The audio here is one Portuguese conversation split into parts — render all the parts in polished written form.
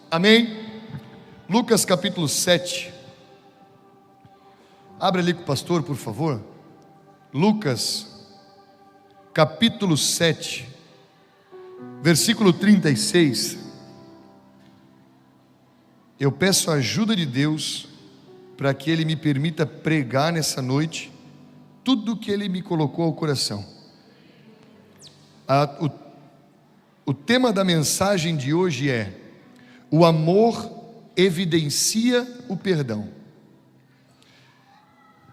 Amém? Lucas capítulo 7. Abre ali com o pastor, por favor. Lucas capítulo 7, versículo 36. Eu peço a ajuda de Deus para que Ele me permita pregar nessa noite tudo o que Ele me colocou ao coração. O tema da mensagem de hoje é: o amor evidencia o perdão.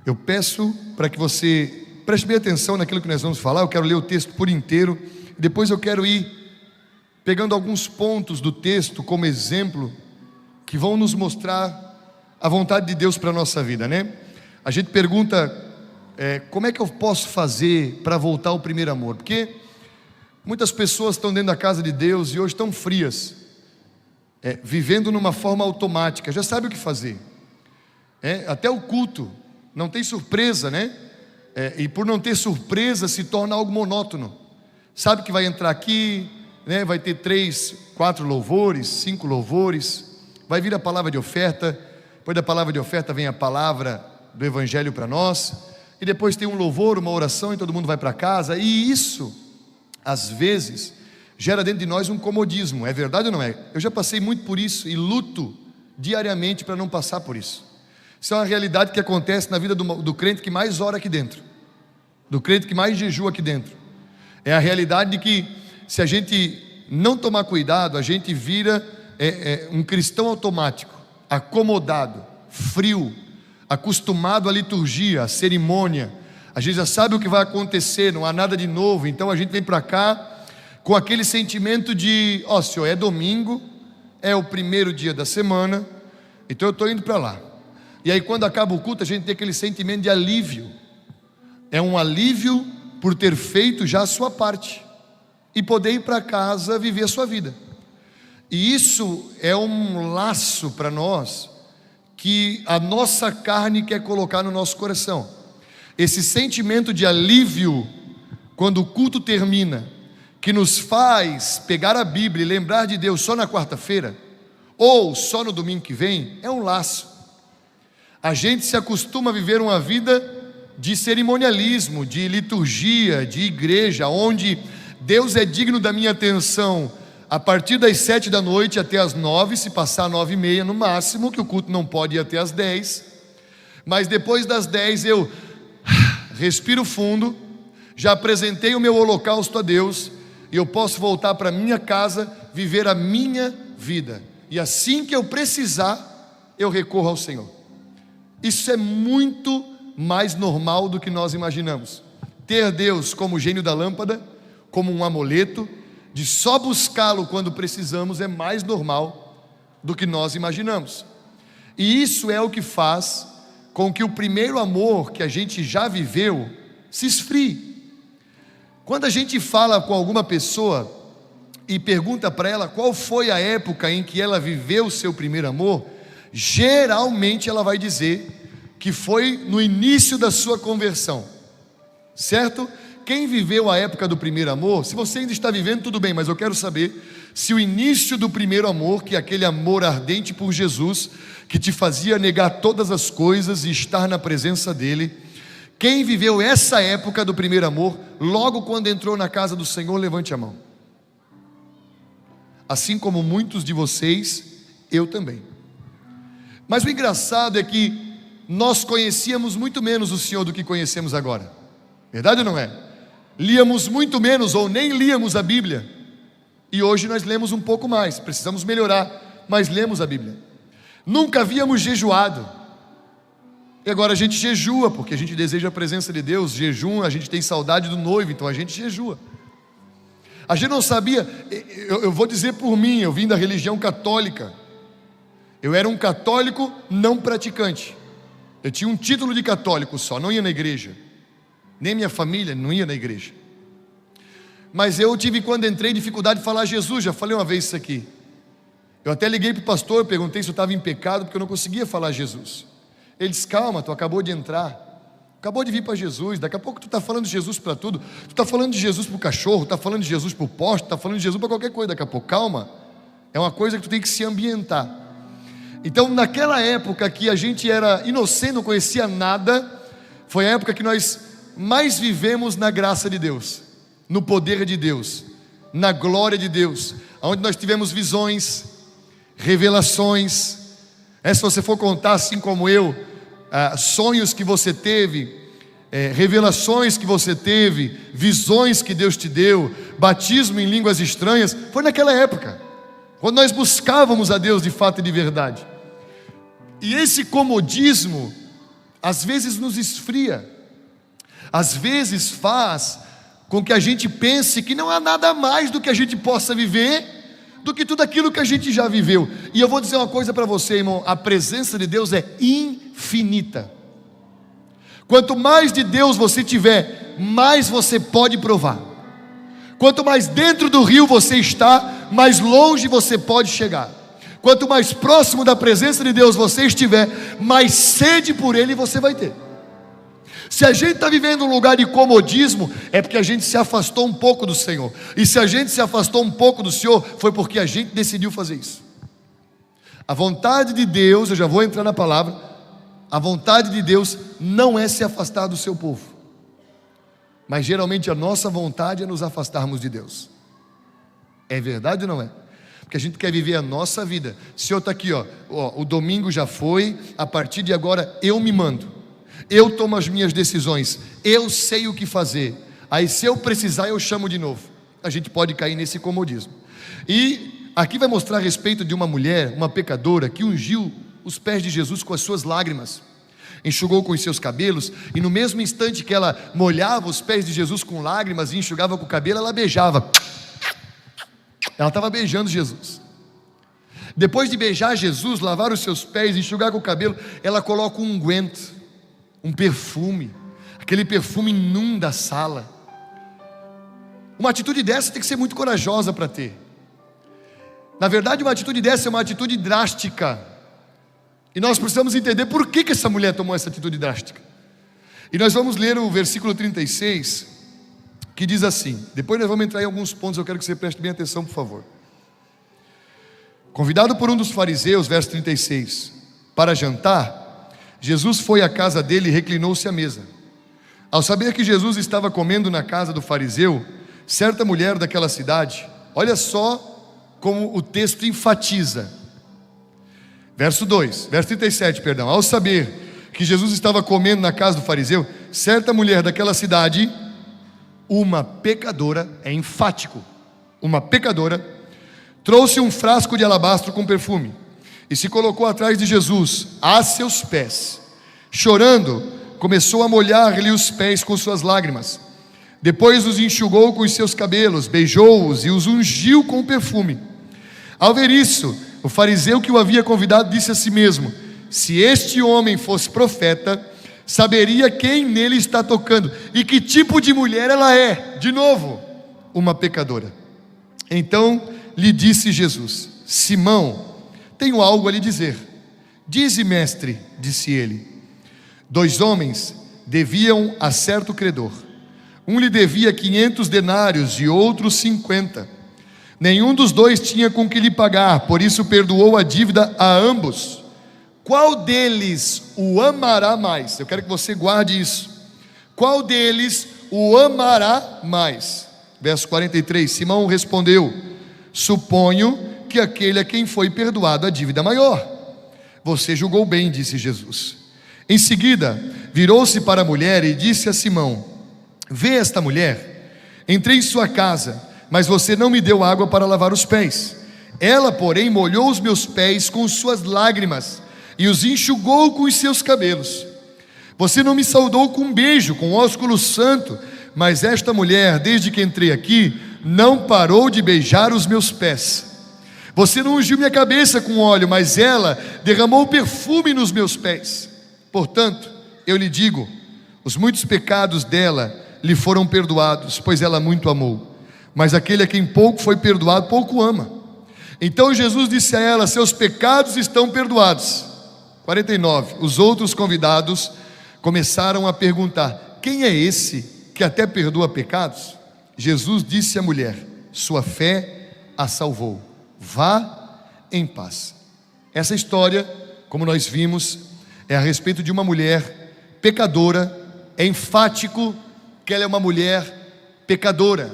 Eu peço para que você preste bem atenção naquilo que nós vamos falar. Eu quero ler o texto por inteiro, e depois eu quero ir pegando alguns pontos do texto como exemplo, que vão nos mostrar a vontade de Deus para a nossa vida, né? A gente pergunta, como é que eu posso fazer para voltar ao primeiro amor? Porque muitas pessoas estão dentro da casa de Deus e hoje estão frias, vivendo numa forma automática, já sabe o que fazer, até o culto não tem surpresa, né? E por não ter surpresa se torna algo monótono. Sabe que vai entrar aqui, né? Vai ter 3, 4 louvores, 5 louvores, vai vir a palavra de oferta, depois da palavra de oferta vem a palavra do evangelho para nós, e depois tem um louvor, uma oração e todo mundo vai para casa. E isso às vezes gera dentro de nós um comodismo. É verdade ou não é? Eu já passei muito por isso e luto diariamente para não passar por isso. Isso é uma realidade que acontece na vida do crente que mais ora aqui dentro, do crente que mais jejua aqui dentro. É a realidade de que, se a gente não tomar cuidado, a gente vira um cristão automático, acomodado, frio, acostumado à liturgia, à cerimônia. A gente já sabe o que vai acontecer, não há nada de novo. Então a gente vem para cá com aquele sentimento de: ó, Senhor, é domingo, é o primeiro dia da semana, então eu estou indo para lá. E aí quando acaba o culto, a gente tem aquele sentimento de alívio. É um alívio por ter feito já a sua parte e poder ir para casa viver a sua vida. E isso é um laço para nós que a nossa carne quer colocar no nosso coração. Esse sentimento de alívio quando o culto termina, que nos faz pegar a Bíblia e lembrar de Deus só na quarta-feira ou só no domingo que vem, é um laço. A gente se acostuma a viver uma vida de cerimonialismo, de liturgia, de igreja, onde Deus é digno da minha atenção a partir das 7 da noite até as 9, se passar 9:30 no máximo, que o culto não pode ir até as 10, mas depois das 10 eu respiro fundo, já apresentei o meu holocausto a Deus, e eu posso voltar para minha casa, viver a minha vida, e assim que eu precisar, eu recorro ao Senhor. Isso é muito mais normal do que nós imaginamos. Ter Deus como gênio da lâmpada, como um amuleto, de só buscá-lo quando precisamos, é mais normal do que nós imaginamos. E isso é o que faz com que o primeiro amor que a gente já viveu se esfrie. Quando a gente fala com alguma pessoa e pergunta para ela qual foi a época em que ela viveu o seu primeiro amor, geralmente ela vai dizer que foi no início da sua conversão, certo? Quem viveu a época do primeiro amor, se você ainda está vivendo, tudo bem, mas eu quero saber se o início do primeiro amor, que é aquele amor ardente por Jesus, que te fazia negar todas as coisas e estar na presença dele, quem viveu essa época do primeiro amor, logo quando entrou na casa do Senhor, levante a mão. Assim como muitos de vocês, eu também. Mas o engraçado é que nós conhecíamos muito menos o Senhor do que conhecemos agora. Verdade ou não é? Líamos muito menos ou nem líamos a Bíblia. E hoje nós lemos um pouco mais. Precisamos melhorar, mas lemos a Bíblia. Nunca havíamos jejuado. E agora a gente jejua, porque a gente deseja a presença de Deus. Jejum, a gente tem saudade do noivo, então a gente jejua. A gente não sabia. Eu vou dizer por mim, eu vim da religião católica. Eu era um católico não praticante. Eu tinha um título de católico só, não ia na igreja. Nem minha família não ia na igreja. Mas eu tive, quando entrei, dificuldade de falar Jesus. Já falei uma vez isso aqui. Eu até liguei para o pastor, perguntei se eu estava em pecado, porque eu não conseguia falar Jesus. Ele disse: calma, tu acabou de entrar, acabou de vir para Jesus, daqui a pouco tu está falando de Jesus para tudo. Tu está falando de Jesus para o cachorro, está falando de Jesus para o poste, está falando de Jesus para qualquer coisa daqui a pouco. Calma, É uma coisa que tu tem que se ambientar. Então, naquela época que a gente era inocente, não conhecia nada, foi a época que nós mais vivemos na graça de Deus, no poder de Deus, na glória de Deus, onde nós tivemos visões, revelações. Se você for contar assim como eu, sonhos que você teve, revelações que você teve, visões que Deus te deu, batismo em línguas estranhas, foi naquela época, quando nós buscávamos a Deus de fato e de verdade. E esse comodismo às vezes nos esfria, às vezes faz com que a gente pense que não há nada mais do que a gente possa viver do que tudo aquilo que a gente já viveu. E eu vou dizer uma coisa para você, irmão: a presença de Deus é infinita. Quanto mais de Deus você tiver, mais você pode provar. Quanto mais dentro do rio você está, mais longe você pode chegar. Quanto mais próximo da presença de Deus você estiver, mais sede por Ele você vai ter. Se a gente está vivendo um lugar de comodismo, é porque a gente se afastou um pouco do Senhor. E se a gente se afastou um pouco do Senhor, foi porque a gente decidiu fazer isso. A vontade de Deus, eu já vou entrar na palavra, a vontade de Deus não é se afastar do seu povo, mas geralmente a nossa vontade é nos afastarmos de Deus. É verdade ou não é? Porque a gente quer viver a nossa vida. O Senhor está aqui, o domingo já foi, a partir de agora eu me mando, eu tomo as minhas decisões, eu sei o que fazer, aí se eu precisar eu chamo de novo. A gente pode cair nesse comodismo. E aqui vai mostrar a respeito de uma mulher, uma pecadora, que ungiu os pés de Jesus com as suas lágrimas, enxugou com os seus cabelos, e no mesmo instante que ela molhava os pés de Jesus com lágrimas e enxugava com o cabelo, ela beijava. Ela estava beijando Jesus. Depois de beijar Jesus, lavar os seus pés, enxugar com o cabelo, ela coloca um unguento, um perfume. Aquele perfume inunda a sala. Uma atitude dessa tem que ser muito corajosa para ter. Na verdade, uma atitude dessa é uma atitude drástica. E nós precisamos entender por que essa mulher tomou essa atitude drástica. E nós vamos ler o versículo 36, que diz assim. Depois nós vamos entrar em alguns pontos, eu quero que você preste bem atenção, por favor. Convidado por um dos fariseus, verso 36, para jantar, Jesus foi à casa dele e reclinou-se à mesa. Ao saber que Jesus estava comendo na casa do fariseu, certa mulher daquela cidade, olha só como o texto enfatiza. Verso 37, perdão. Ao saber que Jesus estava comendo na casa do fariseu, certa mulher daquela cidade, uma pecadora, é enfático, uma pecadora, trouxe um frasco de alabastro com perfume e se colocou atrás de Jesus, a seus pés. Chorando, começou a molhar-lhe os pés com suas lágrimas. Depois os enxugou com os seus cabelos, beijou-os e os ungiu com o perfume. Ao ver isso, o fariseu que o havia convidado disse a si mesmo: se este homem fosse profeta, saberia quem nele está tocando e que tipo de mulher ela é. De novo, uma pecadora. Então lhe disse Jesus: Simão, tenho algo a lhe dizer. Dize, mestre, disse ele. 2 homens deviam a certo credor. Um lhe devia 500 denários e outro 50. Nenhum dos dois tinha com que lhe pagar, por isso perdoou a dívida a ambos. Qual deles o amará mais? Eu quero que você guarde isso. Qual deles o amará mais? Verso 43, Simão respondeu: suponho que aquele a quem foi perdoado a dívida maior. Você julgou bem, disse Jesus. Em seguida, virou-se para a mulher e disse a Simão: vê esta mulher? Entrei em sua casa, mas você não me deu água para lavar os pés. Ela, porém, molhou os meus pés com suas lágrimas e os enxugou com os seus cabelos. Você não me saudou com um beijo, com ósculo santo, mas esta mulher, desde que entrei aqui, não parou de beijar os meus pés. Você não ungiu minha cabeça com óleo, mas ela derramou perfume nos meus pés. Portanto, eu lhe digo, os muitos pecados dela lhe foram perdoados, pois ela muito amou. Mas aquele a quem pouco foi perdoado, pouco ama. Então Jesus disse a ela: seus pecados estão perdoados. 49, os outros convidados começaram a perguntar: quem é esse que até perdoa pecados? Jesus disse à mulher: sua fé a salvou, vá em paz. Essa história, como nós vimos, é a respeito de uma mulher pecadora. É enfático que ela é uma mulher pecadora.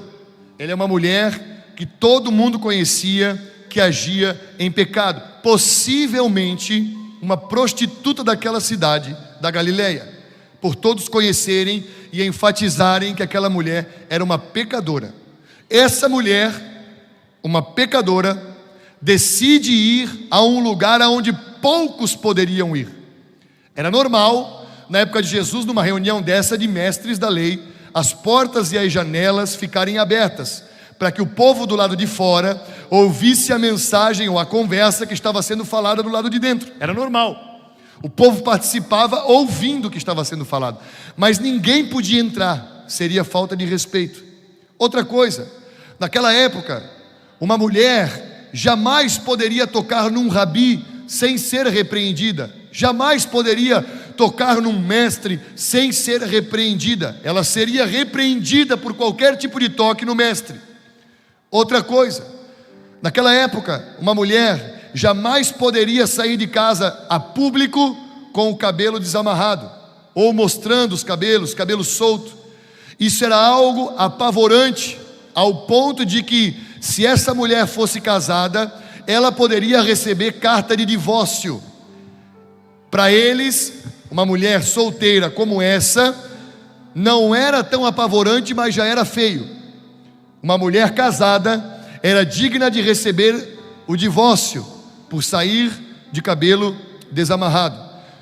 Ela é uma mulher que todo mundo conhecia, que agia em pecado. Possivelmente uma prostituta daquela cidade da Galileia, por todos conhecerem e enfatizarem que aquela mulher era uma pecadora. Essa mulher, uma pecadora, decide ir a um lugar aonde poucos poderiam ir. Era normal, na época de Jesus, numa reunião dessa de mestres da lei, as portas e as janelas ficarem abertas, para que o povo do lado de fora ouvisse a mensagem ou a conversa que estava sendo falada do lado de dentro. Era normal. O povo participava ouvindo o que estava sendo falado, mas ninguém podia entrar, seria falta de respeito. Outra coisa, naquela época, uma mulher jamais poderia tocar num rabi sem ser repreendida, jamais poderia tocar num mestre sem ser repreendida. Ela seria repreendida por qualquer tipo de toque no mestre. Outra coisa, naquela época, uma mulher jamais poderia sair de casa a público com o cabelo desamarrado, ou mostrando os cabelos, cabelo solto. Isso era algo apavorante, ao ponto de que, se essa mulher fosse casada, ela poderia receber carta de divórcio. Para eles, uma mulher solteira como essa, não era tão apavorante, mas já era feio. Uma mulher casada era digna de receber o divórcio, por sair de cabelo desamarrado.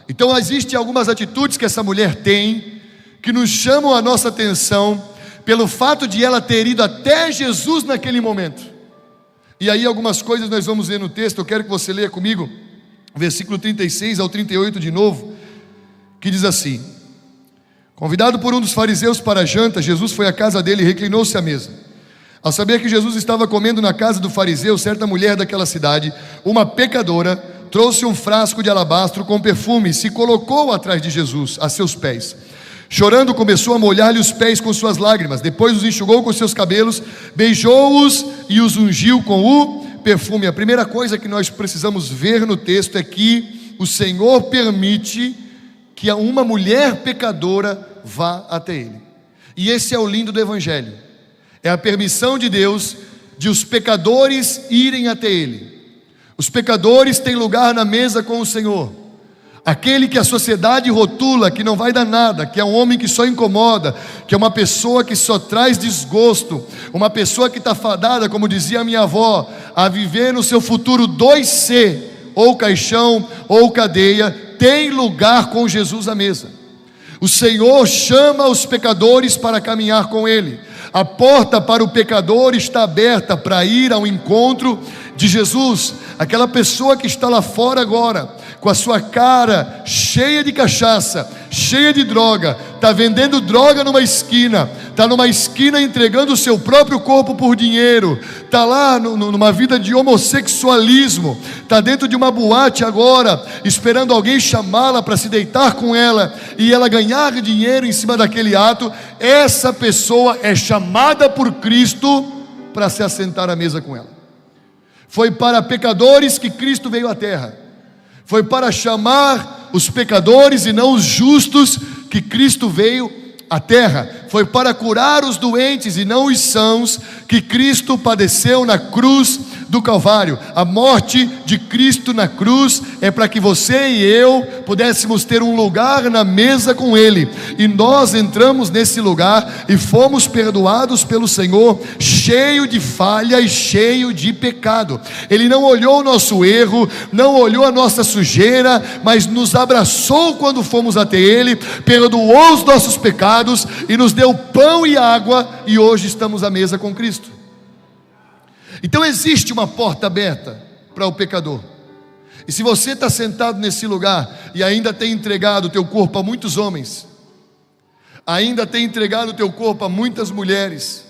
Então existem algumas atitudes que essa mulher tem, que nos chamam a nossa atenção, pelo fato de ela ter ido até Jesus naquele momento. E aí algumas coisas nós vamos ler no texto. Eu quero que você leia comigo o versículo 36 ao 38 de novo, que diz assim: convidado por um dos fariseus para a janta, Jesus foi à casa dele e reclinou-se à mesa. Ao saber que Jesus estava comendo na casa do fariseu, certa mulher daquela cidade, uma pecadora, trouxe um frasco de alabastro com perfume e se colocou atrás de Jesus, a seus pés. Chorando, começou a molhar-lhe os pés com suas lágrimas, depois os enxugou com seus cabelos, beijou-os e os ungiu com o perfume. A primeira coisa que nós precisamos ver no texto é que o Senhor permite que uma mulher pecadora vá até Ele. E esse é o lindo do Evangelho. É a permissão de Deus de os pecadores irem até Ele. Os pecadores têm lugar na mesa com o Senhor. Aquele que a sociedade rotula, que não vai dar nada, que é um homem que só incomoda, que é uma pessoa que só traz desgosto, uma pessoa que está fadada, como dizia a minha avó, a viver no seu futuro 2C, ou caixão, ou cadeia, tem lugar com Jesus à mesa. O Senhor chama os pecadores para caminhar com Ele. A porta para o pecador está aberta para ir ao encontro de Jesus. Aquela pessoa que está lá fora agora, com a sua cara cheia de cachaça, cheia de droga, está vendendo droga numa esquina, está numa esquina entregando o seu próprio corpo por dinheiro, está lá numa vida de homossexualismo, está dentro de uma boate agora, esperando alguém chamá-la para se deitar com ela, e ela ganhar dinheiro em cima daquele ato. Essa pessoa é chamada por Cristo para se assentar à mesa com ela. Foi para pecadores que Cristo veio à terra. Foi para chamar os pecadores e não os justos que Cristo veio à terra. Foi para curar os doentes e não os sãos que Cristo padeceu na cruz do Calvário. A morte de Cristo na cruz é para que você e eu pudéssemos ter um lugar na mesa com Ele, e nós entramos nesse lugar e fomos perdoados pelo Senhor, cheio de falha e cheio de pecado. Ele não olhou o nosso erro, não olhou a nossa sujeira, mas nos abraçou quando fomos até Ele, perdoou os nossos pecados e nos deu pão e água, e hoje estamos à mesa com Cristo. Então existe uma porta aberta para o pecador. E se você está sentado nesse lugar e ainda tem entregado o teu corpo a muitos homens, ainda tem entregado o teu corpo a muitas mulheres,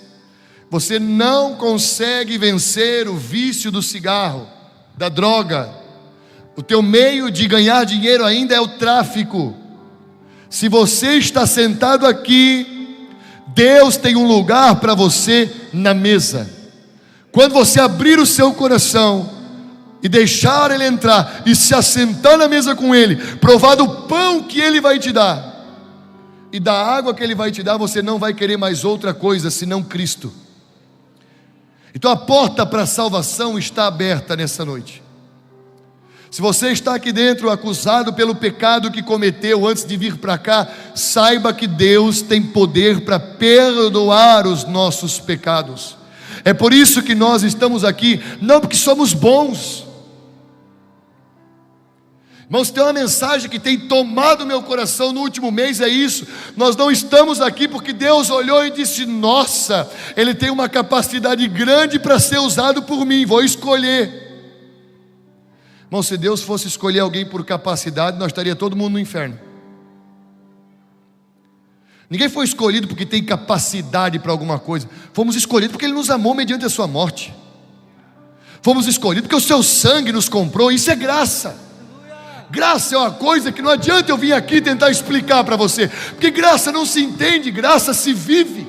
você não consegue vencer o vício do cigarro, da droga. O teu meio de ganhar dinheiro ainda é o tráfico. Se você está sentado aqui, Deus tem um lugar para você na mesa. Quando você abrir o seu coração, e deixar ele entrar e se assentar na mesa com ele, provar do pão que ele vai te dar e da água que ele vai te dar, você não vai querer mais outra coisa senão Cristo. Então a porta para a salvação está aberta nessa noite. Se você está aqui dentro acusado pelo pecado que cometeu antes de vir para cá, saiba que Deus tem poder para perdoar os nossos pecados. É por isso que nós estamos aqui, não porque somos bons. Irmãos, tem uma mensagem que tem tomado meu coração no último mês, é isso. Nós não estamos aqui porque Deus olhou e disse: nossa, ele tem uma capacidade grande para ser usado por mim, vou escolher. Irmão, se Deus fosse escolher alguém por capacidade, nós estaria todo mundo no inferno. Ninguém foi escolhido porque tem capacidade para alguma coisa. Fomos escolhidos porque Ele nos amou mediante a sua morte. Fomos escolhidos porque o seu sangue nos comprou. Isso é graça. Graça é uma coisa que não adianta eu vir aqui tentar explicar para você, porque graça não se entende, graça se vive.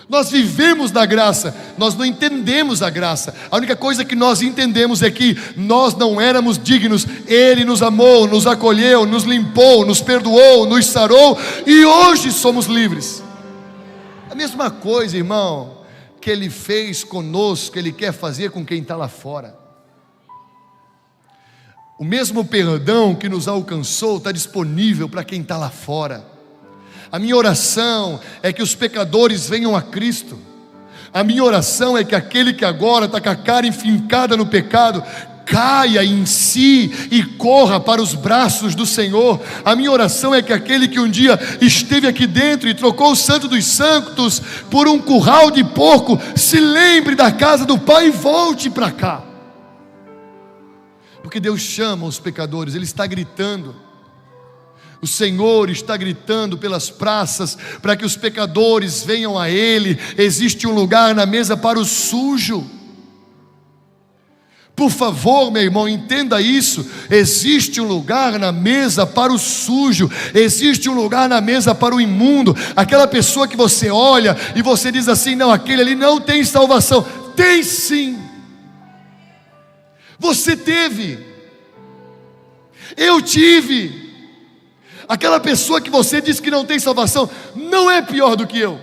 Nós vivemos da graça, nós não entendemos a graça. A única coisa que nós entendemos é que nós não éramos dignos. Ele nos amou, nos acolheu, nos limpou, nos perdoou, nos sarou, e hoje somos livres. A mesma coisa, irmão, que Ele fez conosco, Ele quer fazer com quem está lá fora. O mesmo perdão que nos alcançou está disponível para quem está lá fora. A minha oração é que os pecadores venham a Cristo. A minha oração é que aquele que agora está com a cara enfincada no pecado, caia em si e corra para os braços do Senhor. A minha oração é que aquele que um dia esteve aqui dentro e trocou o Santo dos Santos por um curral de porco, se lembre da casa do Pai e volte para cá. Porque Deus chama os pecadores, Ele está gritando. O Senhor está gritando pelas praças para que os pecadores venham a Ele. Existe um lugar na mesa para o sujo. Por favor, meu irmão, entenda isso. Existe um lugar na mesa para o sujo. Existe um lugar na mesa para o imundo. Aquela pessoa que você olha e você diz assim: não, aquele ali não tem salvação. Tem sim. Você teve. Eu tive. Aquela pessoa que você diz que não tem salvação, não é pior do que eu.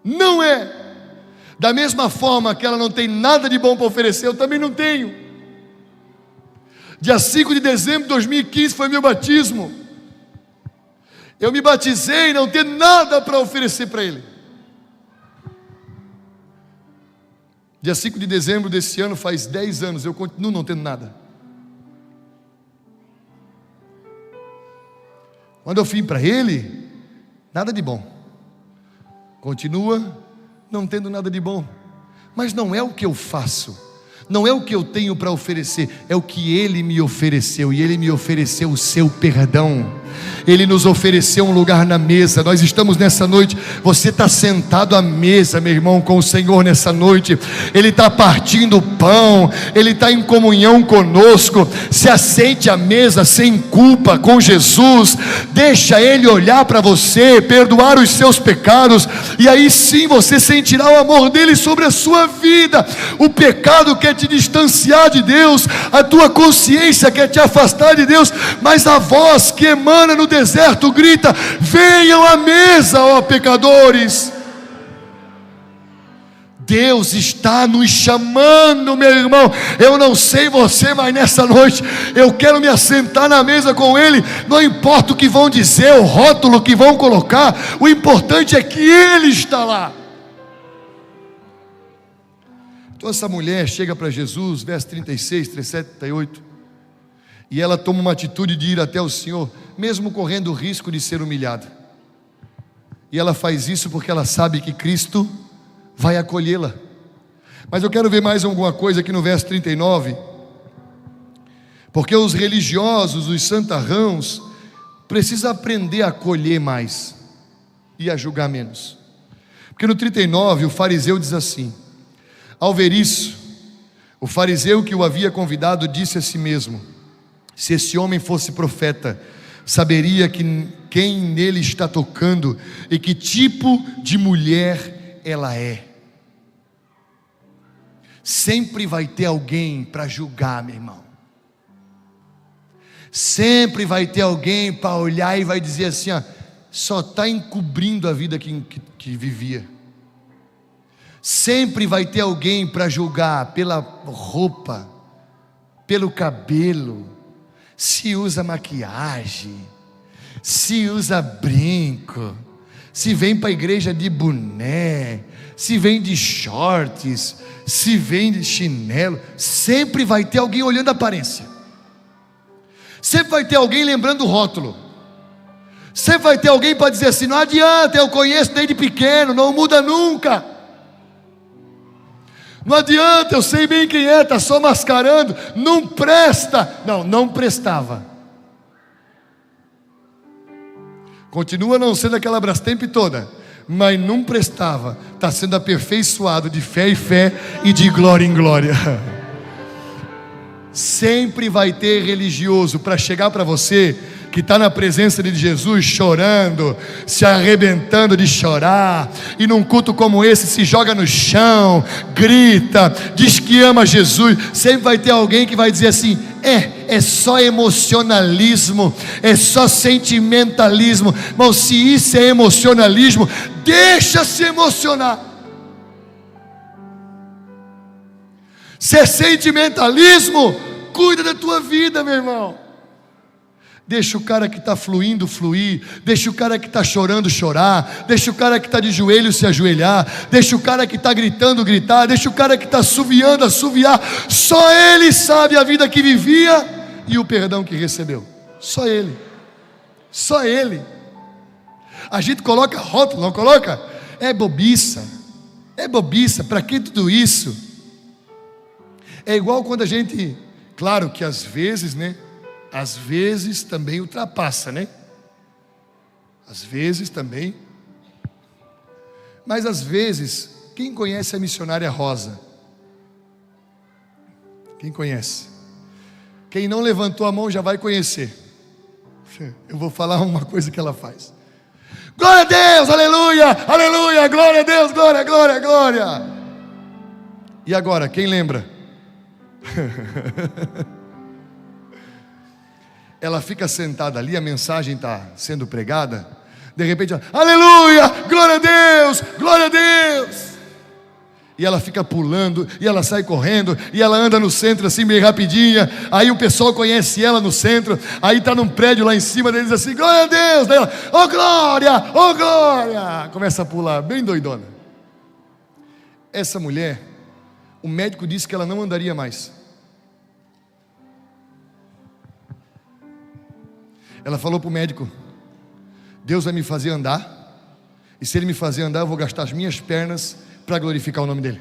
Não é. Da mesma forma que ela não tem nada de bom para oferecer, eu também não tenho. Dia 5 de dezembro de 2015 foi meu batismo. Eu me batizei e não tenho nada para oferecer para Ele. Dia 5 de dezembro desse ano faz 10 anos, eu continuo não tendo nada. Quando eu vim para Ele, nada de bom. Continua não tendo nada de bom. Mas não é o que eu faço, não é o que eu tenho para oferecer, é o que Ele me ofereceu. E Ele me ofereceu o seu perdão. Ele nos ofereceu um lugar na mesa. Nós estamos nessa noite, você está sentado à mesa, meu irmão, com o Senhor nessa noite. Ele está partindo o pão, Ele está em comunhão conosco. Se assente à mesa sem culpa com Jesus. Deixa Ele olhar para você, perdoar os seus pecados, e aí sim você sentirá o amor dEle sobre a sua vida. O pecado quer te distanciar de Deus, a tua consciência quer te afastar de Deus, mas a voz que emana no deserto grita: venham à mesa, ó pecadores. Deus está nos chamando, meu irmão. Eu não sei você, mas nessa noite eu quero me assentar na mesa com Ele. Não importa o que vão dizer, o rótulo que vão colocar, o importante é que Ele está lá. Então essa mulher chega para Jesus, verso 36, 37, 38, e ela toma uma atitude de ir até o Senhor, mesmo correndo o risco de ser humilhada. E ela faz isso porque ela sabe que Cristo vai acolhê-la. Mas eu quero ver mais alguma coisa aqui no verso 39. Porque os religiosos, os santarrãos, precisam aprender a acolher mais e a julgar menos. Porque no 39 o fariseu diz assim: ao ver isso, o fariseu que o havia convidado disse a si mesmo: se esse homem fosse profeta, saberia quem nele está tocando e que tipo de mulher ela é. Sempre vai ter alguém para julgar, meu irmão. Sempre vai ter alguém para olhar e vai dizer assim, ó, só está encobrindo a vida que vivia. Sempre vai ter alguém para julgar pela roupa, pelo cabelo, se usa maquiagem, se usa brinco, se vem para a igreja de boné, se vem de shorts, se vem de chinelo. Sempre vai ter alguém olhando a aparência. Sempre vai ter alguém lembrando o rótulo. Sempre vai ter alguém para dizer assim, não adianta, eu conheço desde pequeno, não muda nunca. Não adianta, eu sei bem quem é, está só mascarando, não presta. Não prestava. Continua não sendo aquela Brastemp toda, mas não prestava. Está sendo aperfeiçoado de fé em fé e de glória em glória. Sempre vai ter religioso para chegar para você, que está na presença de Jesus, chorando, se arrebentando de chorar, e num culto como esse se joga no chão, grita, diz que ama Jesus. Sempre vai ter alguém que vai dizer assim, é só emocionalismo, é só sentimentalismo. Mas se isso é emocionalismo, deixa se emocionar. Se é sentimentalismo, cuida da tua vida, meu irmão. Deixa o cara que está fluindo fluir, deixa o cara que está chorando chorar, deixa o cara que está de joelho se ajoelhar, deixa o cara que está gritando gritar, deixa o cara que está assoviando assoviar. Só ele sabe a vida que vivia e o perdão que recebeu. Só ele. Só ele. A gente coloca rótulo, não coloca? É bobiça. É bobiça. Para que tudo isso? É igual quando a gente, claro que às vezes, né? Às vezes também ultrapassa, né? Às vezes também. Mas às vezes, quem conhece a missionária Rosa? Quem conhece? Quem não levantou a mão já vai conhecer. Eu vou falar uma coisa que ela faz. Glória a Deus, aleluia, aleluia, glória a Deus, glória, glória, glória. E agora, quem lembra? Ela fica sentada ali, a mensagem está sendo pregada, de repente ela, aleluia, glória a Deus, glória a Deus. E ela fica pulando, e ela sai correndo, e ela anda no centro assim meio rapidinha. Aí o pessoal conhece ela no centro, aí está num prédio lá em cima deles assim, glória a Deus. Daí ela, oh glória, oh glória. Começa a pular, bem doidona. Essa mulher, o médico disse que ela não andaria mais. Ela falou para o médico, Deus vai me fazer andar, e se Ele me fazer andar, eu vou gastar as minhas pernas para glorificar o nome dEle.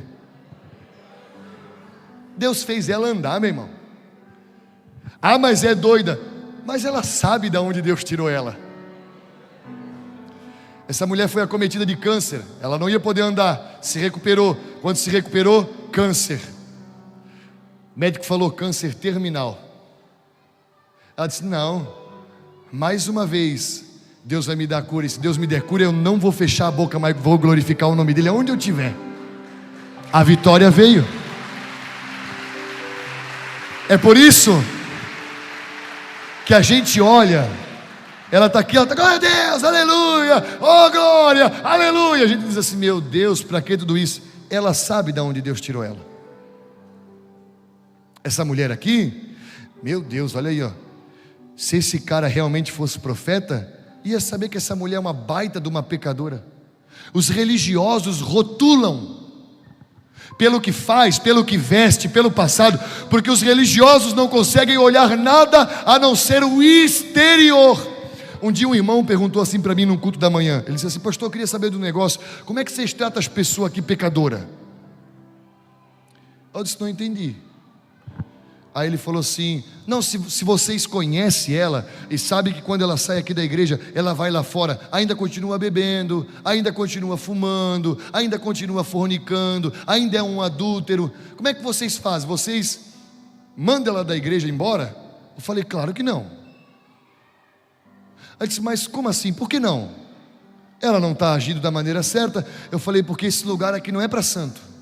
Deus fez ela andar, meu irmão. Ah, mas é doida. Mas ela sabe de onde Deus tirou ela. Essa mulher foi acometida de câncer, ela não ia poder andar, se recuperou. Quando se recuperou, câncer. O médico falou, câncer terminal. Ela disse, não, mais uma vez, Deus vai me dar cura, e se Deus me der cura, eu não vou fechar a boca, mas vou glorificar o nome dEle aonde eu estiver. A vitória veio. É por isso que a gente olha, ela está aqui, ela está, glória a Deus, aleluia, oh glória, aleluia. A gente diz assim, meu Deus, para que tudo isso? Ela sabe de onde Deus tirou ela. Essa mulher aqui, meu Deus, olha aí, ó. Se esse cara realmente fosse profeta, ia saber que essa mulher é uma baita de uma pecadora. Os religiosos rotulam pelo que faz, pelo que veste, pelo passado, porque os religiosos não conseguem olhar nada a não ser o exterior. Um dia um irmão perguntou assim para mim num culto da manhã, ele disse assim, pastor, eu queria saber do negócio, como é que vocês tratam as pessoas aqui pecadora? Eu disse, não entendi. Aí ele falou assim, não, se vocês conhecem ela e sabem que quando ela sai aqui da igreja, ela vai lá fora, ainda continua bebendo, ainda continua fumando, ainda continua fornicando, ainda é um adúltero, como é que vocês fazem? Vocês mandam ela da igreja embora? Eu falei, claro que não. Aí disse, mas como assim? Por que não? Ela não está agindo da maneira certa. Eu falei, porque esse lugar aqui não é para santo.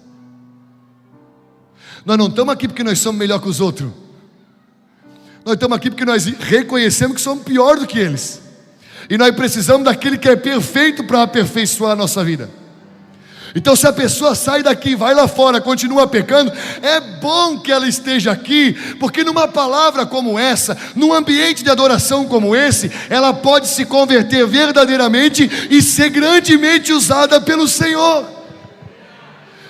Nós não estamos aqui porque nós somos melhor que os outros. Nós estamos aqui porque nós reconhecemos que somos pior do que eles. E nós precisamos daquele que é perfeito para aperfeiçoar a nossa vida. Então, se a pessoa sai daqui, vai lá fora, continua pecando, é bom que ela esteja aqui, porque numa palavra como essa, num ambiente de adoração como esse, ela pode se converter verdadeiramente e ser grandemente usada pelo Senhor.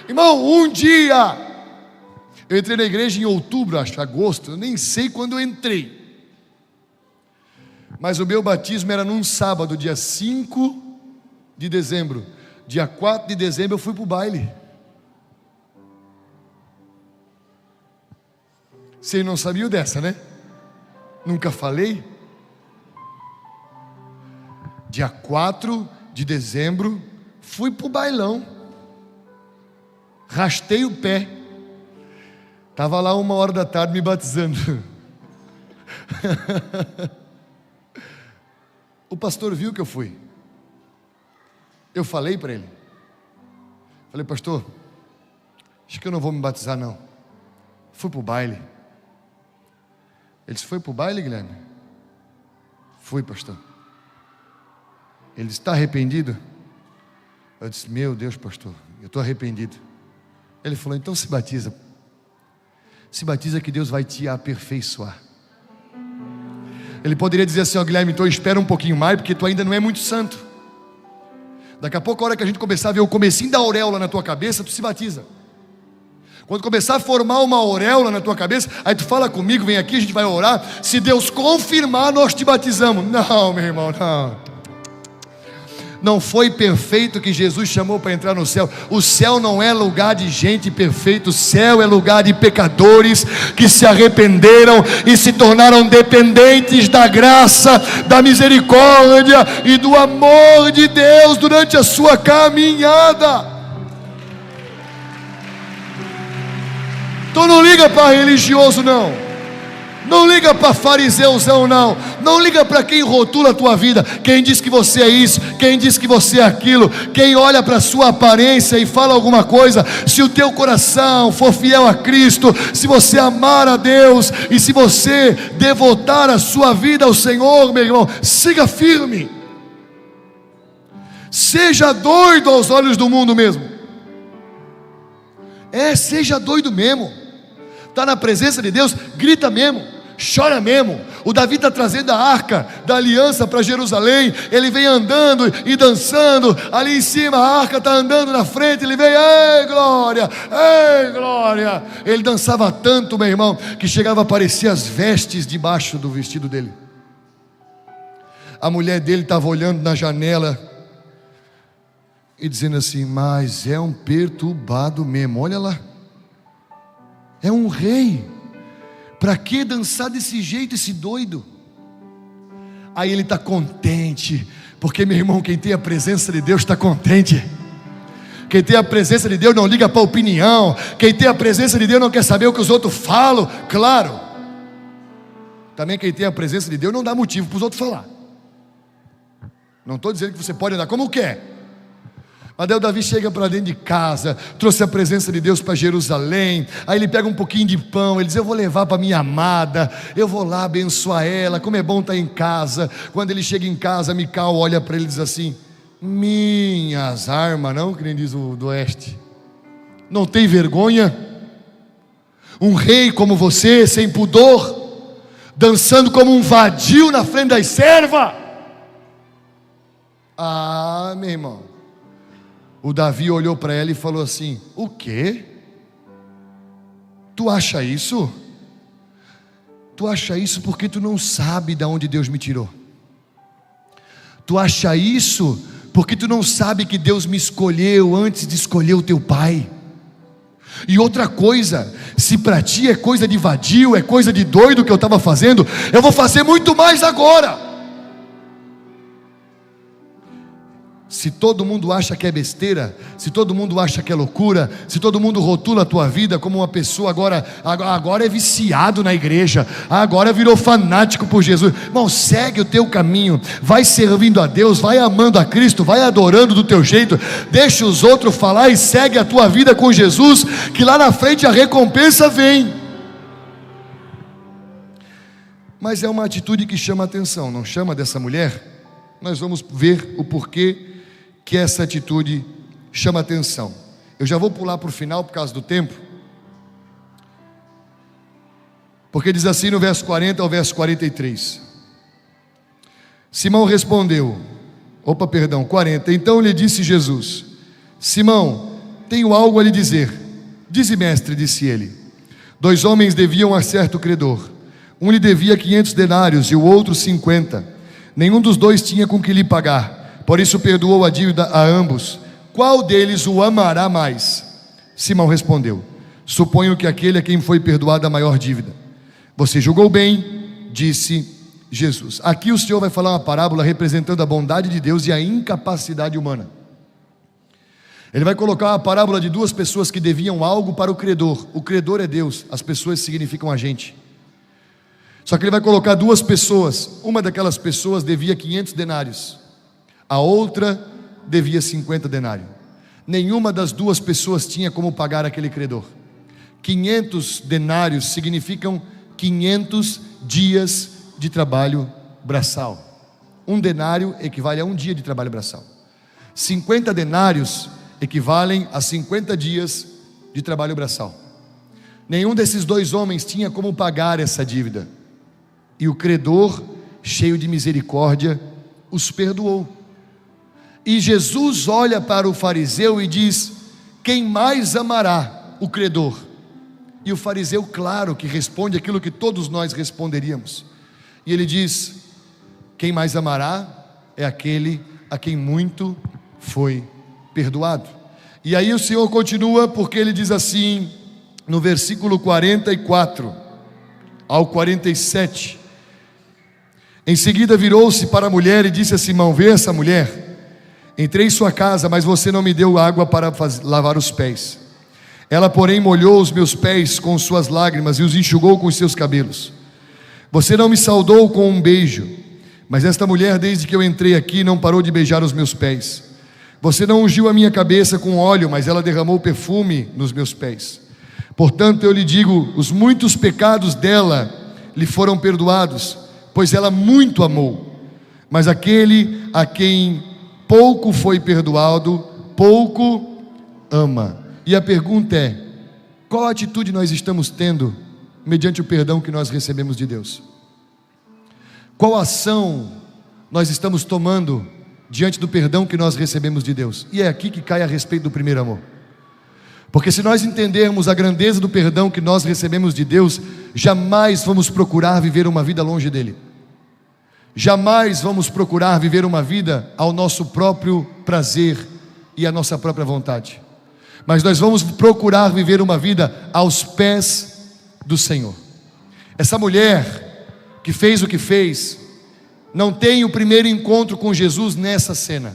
Irmão, um dia, eu entrei na igreja em outubro, acho, agosto, eu nem sei quando eu entrei, mas o meu batismo era num sábado, dia 5 de dezembro. Dia 4 de dezembro eu fui para o baile. Vocês não sabiam dessa, né? Nunca falei. Dia 4 de dezembro fui para o bailão. Rastei o pé. Estava lá 1h da tarde me batizando. O pastor viu que eu fui. Eu falei para ele, falei, pastor, acho que eu não vou me batizar não. Fui para o baile. Ele disse, foi para o baile, Guilherme? Fui, pastor. Ele disse, está arrependido? Eu disse, meu Deus, pastor, eu estou arrependido. Ele falou, então se batiza. Se batiza que Deus vai te aperfeiçoar. Ele poderia dizer assim, ó, Guilherme, então espera um pouquinho mais, porque tu ainda não é muito santo. Daqui a pouco, a hora que a gente começar a ver o comecinho da auréola na tua cabeça, tu se batiza. Quando começar a formar uma auréola na tua cabeça, aí tu fala comigo, vem aqui, a gente vai orar. Se Deus confirmar, nós te batizamos. Não, meu irmão, não. Não foi perfeito que Jesus chamou para entrar no céu. O céu não é lugar de gente perfeita. O céu é lugar de pecadores que se arrependeram e se tornaram dependentes da graça, da misericórdia e do amor de Deus durante a sua caminhada. Então não liga para religioso não. Não liga para fariseuzão não. Não liga para quem rotula a tua vida. Quem diz que você é isso, quem diz que você é aquilo, quem olha para a sua aparência e fala alguma coisa. Se o teu coração for fiel a Cristo, se você amar a Deus e se você devotar a sua vida ao Senhor, meu irmão, siga firme. Seja doido aos olhos do mundo mesmo. Seja doido mesmo. Está na presença de Deus, grita mesmo, chora mesmo. O Davi está trazendo a arca da aliança para Jerusalém. Ele vem andando e dançando ali em cima, a arca está andando na frente. Ele vem, ei glória, ei glória. Ele dançava tanto, meu irmão, que chegava a aparecer as vestes debaixo do vestido dele. A mulher dele estava olhando na janela e dizendo assim, mas é um perturbado mesmo, olha lá. É um rei. Para que dançar desse jeito, esse doido? Aí ele está contente, porque meu irmão, quem tem a presença de Deus está contente. Quem tem a presença de Deus não liga para a opinião. Quem tem a presença de Deus não quer saber o que os outros falam. Claro, também quem tem a presença de Deus não dá motivo para os outros falar. Não estou dizendo que você pode andar como quer. Mas daí o Davi chega para dentro de casa, trouxe a presença de Deus para Jerusalém. Aí ele pega um pouquinho de pão, ele diz, eu vou levar para minha amada, eu vou lá abençoar ela, como é bom estar em casa. Quando ele chega em casa, Mical olha para ele e diz assim, minhas armas, não, que nem diz o do oeste, não tem vergonha? Um rei como você, sem pudor, dançando como um vadio na frente das servas. Ah, meu irmão. O Davi olhou para ela e falou assim, o quê? Tu acha isso? Tu acha isso porque tu não sabe de onde Deus me tirou. Tu acha isso porque tu não sabe que Deus me escolheu antes de escolher o teu pai. E outra coisa, se para ti é coisa de vadio, é coisa de doido que eu estava fazendo, eu vou fazer muito mais agora. se todo mundo acha que é besteira, se todo mundo acha que é loucura, se todo mundo rotula a tua vida como uma pessoa agora é viciado na igreja, agora virou fanático por Jesus, irmão, segue o teu caminho, vai servindo a Deus, vai amando a Cristo, vai adorando do teu jeito, deixa os outros falar e segue a tua vida com Jesus, que lá na frente a recompensa vem. Mas é uma atitude que chama a atenção, não chama dessa mulher? Nós vamos ver o porquê que essa atitude chama a atenção. Eu já vou pular para o final por causa do tempo, porque diz assim no verso 40 ao verso 43. Simão respondeu, 40, então lhe disse Jesus: Simão, tenho algo a lhe dizer. Dize, mestre, disse ele. 2 homens deviam a certo credor. Um lhe devia 500 denários e o outro 50. Nenhum dos dois tinha com que lhe pagar, por isso perdoou a dívida a ambos. Qual deles o amará mais? Simão respondeu: suponho que aquele a quem foi perdoada a maior dívida. Você julgou bem, disse Jesus. Aqui o Senhor vai falar uma parábola representando a bondade de Deus e a incapacidade humana. Ele vai colocar uma parábola de 2 pessoas que deviam algo para o credor. O credor é Deus, as pessoas significam a gente. Só que ele vai colocar 2 pessoas. Uma daquelas pessoas devia 500 denários, a outra devia 50 denários. Nenhuma das 2 pessoas tinha como pagar aquele credor. 500 denários significam 500 dias de trabalho braçal. 1 denário equivale a 1 dia de trabalho braçal. 50 denários equivalem a 50 dias de trabalho braçal. Nenhum desses 2 homens tinha como pagar essa dívida. E o credor, cheio de misericórdia, os perdoou. E Jesus olha para o fariseu e diz: quem mais amará o credor? E o fariseu, claro, que responde aquilo que todos nós responderíamos. E ele diz: quem mais amará é aquele a quem muito foi perdoado. E aí o Senhor continua, porque ele diz assim, no versículo 44 ao 47. Em seguida virou-se para a mulher e disse a Simão: vê essa mulher? Entrei em sua casa, mas você não me deu água para lavar os pés. Ela, porém, molhou os meus pés com suas lágrimas e os enxugou com os seus cabelos. Você não me saudou com um beijo, mas esta mulher, desde que eu entrei aqui, não parou de beijar os meus pés. Você não ungiu a minha cabeça com óleo, mas ela derramou perfume nos meus pés. Portanto, eu lhe digo, os muitos pecados dela lhe foram perdoados, pois ela muito amou. Mas aquele a quem pouco foi perdoado, pouco ama. E a pergunta é: qual atitude nós estamos tendo mediante o perdão que nós recebemos de Deus? Qual ação nós estamos tomando diante do perdão que nós recebemos de Deus? E é aqui que cai a respeito do primeiro amor. Porque se nós entendermos a grandeza do perdão que nós recebemos de Deus, jamais vamos procurar viver uma vida longe dele. Jamais vamos procurar viver uma vida ao nosso próprio prazer e à nossa própria vontade. Mas nós vamos procurar viver uma vida aos pés do Senhor. Essa mulher que fez o que fez, não tem o primeiro encontro com Jesus nessa cena.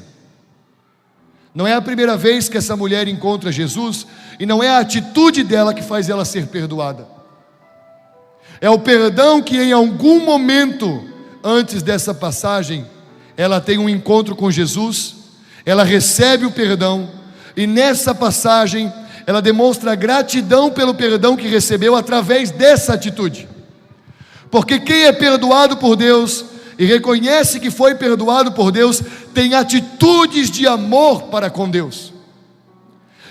Não é a primeira vez que essa mulher encontra Jesus, e não é a atitude dela que faz ela ser perdoada. É o perdão que em algum momento antes dessa passagem, ela tem um encontro com Jesus, ela recebe o perdão, e nessa passagem ela demonstra gratidão pelo perdão que recebeu através dessa atitude. Porque quem é perdoado por Deus e reconhece que foi perdoado por Deus, tem atitudes de amor para com Deus.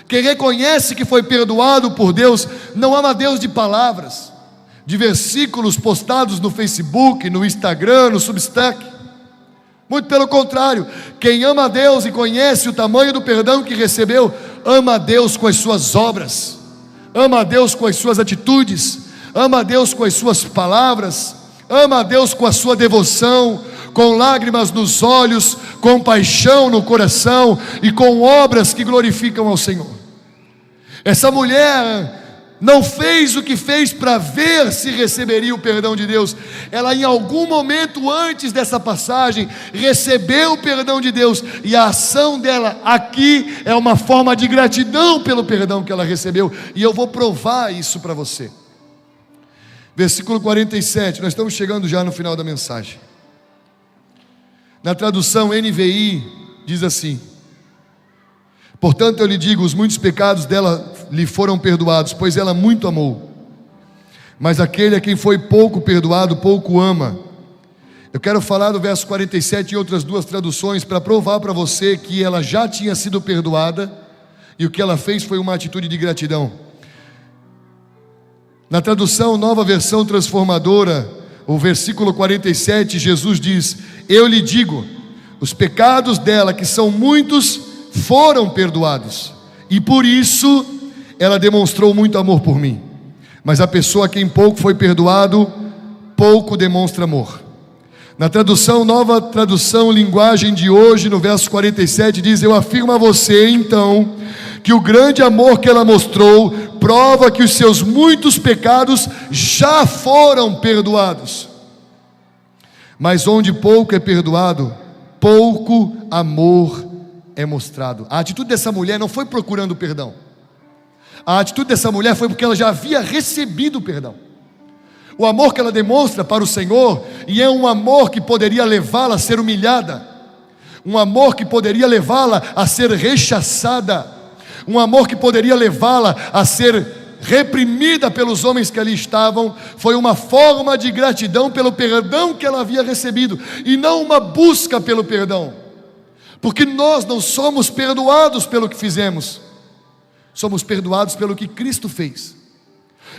Quem reconhece que foi perdoado por Deus, não ama Deus de palavras, de versículos postados no Facebook, no Instagram, no Substack. Muito pelo contrário, quem ama a Deus e conhece o tamanho do perdão que recebeu, ama a Deus com as suas obras, ama a Deus com as suas atitudes, ama a Deus com as suas palavras, ama a Deus com a sua devoção, com lágrimas nos olhos, com paixão no coração e com obras que glorificam ao Senhor. Essa mulher não fez o que fez para ver se receberia o perdão de Deus. Ela, em algum momento antes dessa passagem, recebeu o perdão de Deus, e a ação dela aqui é uma forma de gratidão pelo perdão que ela recebeu, e eu vou provar isso para você. Versículo 47, nós estamos chegando já no final da mensagem. Na tradução NVI diz assim: portanto eu lhe digo, os muitos pecados dela lhe foram perdoados, pois ela muito amou. Mas aquele a quem foi pouco perdoado, pouco ama. Eu quero falar do verso 47 e outras duas traduções para provar para você que ela já tinha sido perdoada, e o que ela fez foi uma atitude de gratidão. Na tradução Nova Versão Transformadora, o versículo 47, Jesus diz: eu lhe digo, os pecados dela, que são muitos, foram perdoados, e por isso ela demonstrou muito amor por mim. Mas a pessoa a quem pouco foi perdoado, pouco demonstra amor. Na tradução Nova Tradução Linguagem de Hoje, no verso 47 diz: eu afirmo a você então, que o grande amor que ela mostrou prova que os seus muitos pecados já foram perdoados. Mas onde pouco é perdoado, pouco amor é mostrado. A atitude dessa mulher não foi procurando perdão. A atitude dessa mulher foi porque ela já havia recebido o perdão. O amor que ela demonstra para o Senhor, e é um amor que poderia levá-la a ser humilhada, um amor que poderia levá-la a ser rechaçada, um amor que poderia levá-la a ser reprimida pelos homens que ali estavam. Foi uma forma de gratidão pelo perdão que ela havia recebido, e não uma busca pelo perdão, porque nós não somos perdoados pelo que fizemos, somos perdoados pelo que Cristo fez.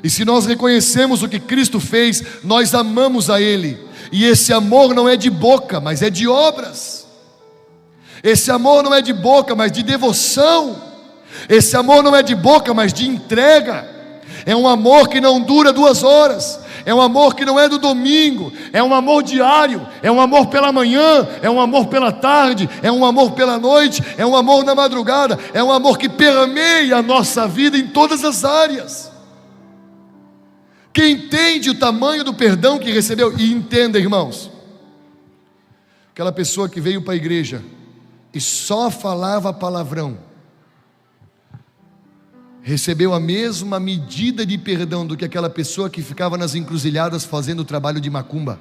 E se nós reconhecemos o que Cristo fez, nós amamos a Ele, e esse amor não é de boca, mas é de obras. Esse amor não é de boca, mas de devoção. Esse amor não é de boca, mas de entrega. É um amor que não dura 2 horas, é um amor que não é do domingo, é um amor diário, é um amor pela manhã, é um amor pela tarde, é um amor pela noite, é um amor na madrugada, é um amor que permeia a nossa vida em todas as áreas. Quem entende o tamanho do perdão que recebeu, e entenda, irmãos, aquela pessoa que veio para a igreja e só falava palavrão, recebeu a mesma medida de perdão do que aquela pessoa que ficava nas encruzilhadas fazendo o trabalho de macumba.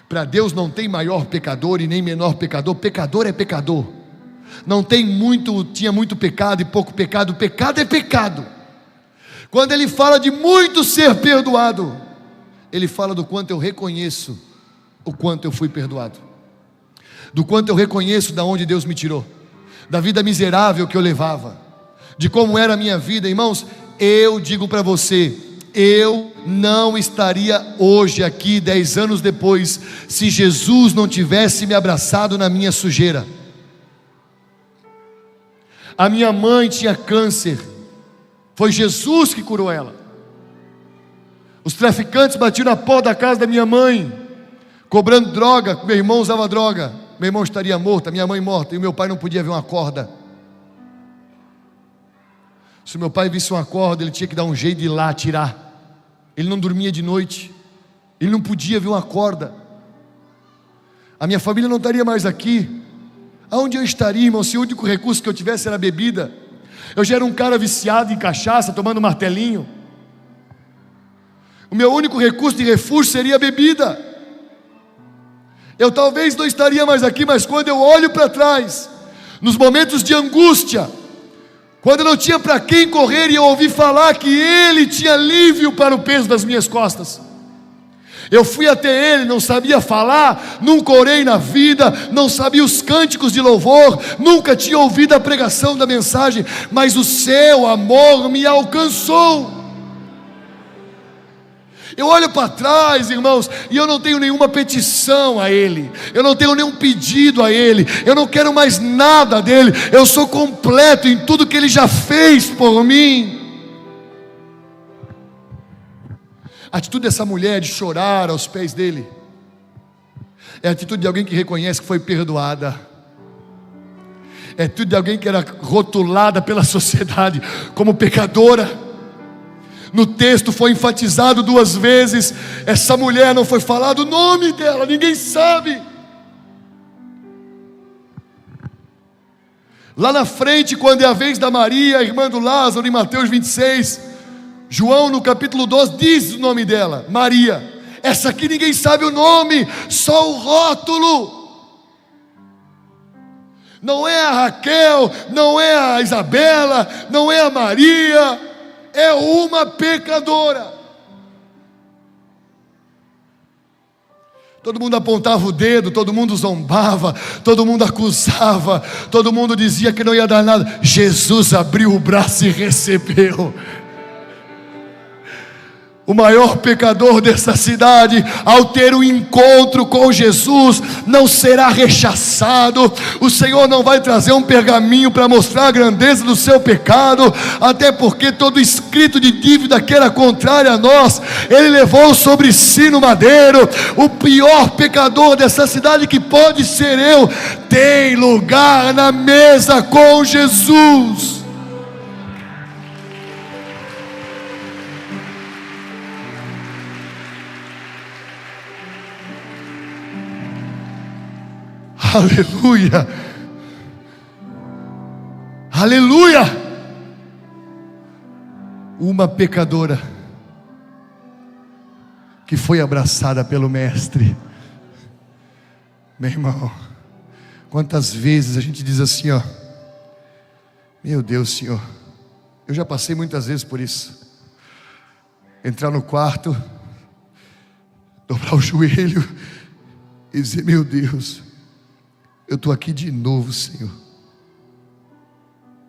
Para Deus não tem maior pecador e nem menor pecador. Pecador é pecador. Não tem tinha muito pecado e pouco pecado. Pecado é pecado. Quando Ele fala de muito ser perdoado, Ele fala do quanto eu reconheço o quanto eu fui perdoado, do quanto eu reconheço da onde Deus me tirou, da vida miserável que eu levava, de como era a minha vida. Irmãos, eu digo para você, eu não estaria hoje aqui 10 anos depois, se Jesus não tivesse me abraçado na minha sujeira. A minha mãe tinha câncer, foi Jesus que curou ela. Os traficantes batiam na porta da casa da minha mãe, cobrando droga. Meu irmão usava droga, meu irmão estaria morto, a minha mãe morta, e o meu pai não podia ver uma corda. Se meu pai visse uma corda, ele tinha que dar um jeito de ir lá tirar. Ele não dormia de noite, ele não podia ver uma corda. A minha família não estaria mais aqui. Aonde eu estaria, irmão, se o único recurso que eu tivesse era bebida? Eu já era um cara viciado em cachaça, tomando martelinho. O meu único recurso de refúgio seria a bebida. Eu talvez não estaria mais aqui, mas quando eu olho para trás, nos momentos de angústia, quando eu não tinha para quem correr, e eu ouvi falar que Ele tinha alívio para o peso das minhas costas, eu fui até Ele, não sabia falar, nunca orei na vida, não sabia os cânticos de louvor, nunca tinha ouvido a pregação da mensagem, mas o seu amor me alcançou. Eu olho para trás, irmãos, e eu não tenho nenhuma petição a Ele, eu não tenho nenhum pedido a Ele, eu não quero mais nada dEle, eu sou completo em tudo que Ele já fez por mim. A atitude dessa mulher de chorar aos pés dele é a atitude de alguém que reconhece que foi perdoada. É a atitude de alguém que era rotulada pela sociedade como pecadora, No texto foi enfatizado 2 vezes, essa mulher não foi falado o nome dela, ninguém sabe. Lá na frente, quando é a vez da Maria, a irmã do Lázaro, em Mateus 26, João no capítulo 12 diz o nome dela, Maria. Essa aqui ninguém sabe o nome, só o rótulo. Não é a Raquel, não é a Isabela, não é a Maria, é uma pecadora. Todo mundo apontava o dedo, todo mundo zombava, todo mundo acusava, todo mundo dizia que não ia dar nada. Jesus abriu o braço e recebeu. O maior pecador dessa cidade, ao ter um encontro com Jesus, não será rechaçado. O Senhor não vai trazer um pergaminho para mostrar a grandeza do seu pecado, até porque todo escrito de dívida que era contrário a nós, Ele levou sobre si no madeiro. O pior pecador dessa cidade, que pode ser eu, tem lugar na mesa com Jesus. Aleluia, aleluia. Uma pecadora que foi abraçada pelo Mestre. Meu irmão, quantas vezes a gente diz assim, ó: meu Deus, Senhor, eu já passei muitas vezes por isso. Entrar no quarto, dobrar o joelho e dizer: meu Deus, eu estou aqui de novo, Senhor,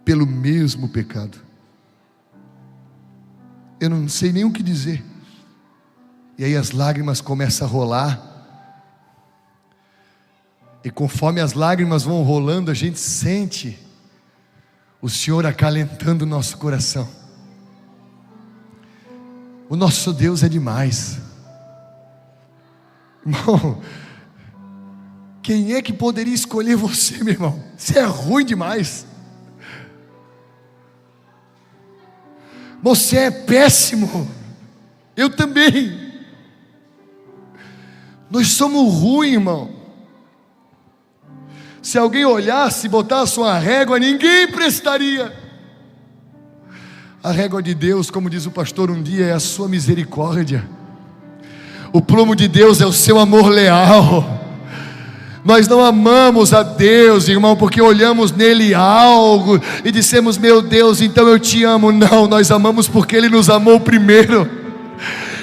pelo mesmo pecado. Eu não sei nem o que dizer. E aí as lágrimas começam a rolar. E conforme as lágrimas vão rolando, a gente sente o Senhor acalentando o nosso coração. O nosso Deus é demais. Irmão, quem é que poderia escolher você, meu irmão? Você é ruim demais. Você é péssimo. Eu também. Nós somos ruins, irmão. Se alguém olhasse e botasse uma régua, ninguém prestaria. A régua de Deus, como diz o pastor um dia, é a sua misericórdia. O prumo de Deus é o seu amor leal. Nós não amamos a Deus, irmão, porque olhamos nele algo e dissemos: meu Deus, então eu te amo. Não, nós amamos porque Ele nos amou primeiro.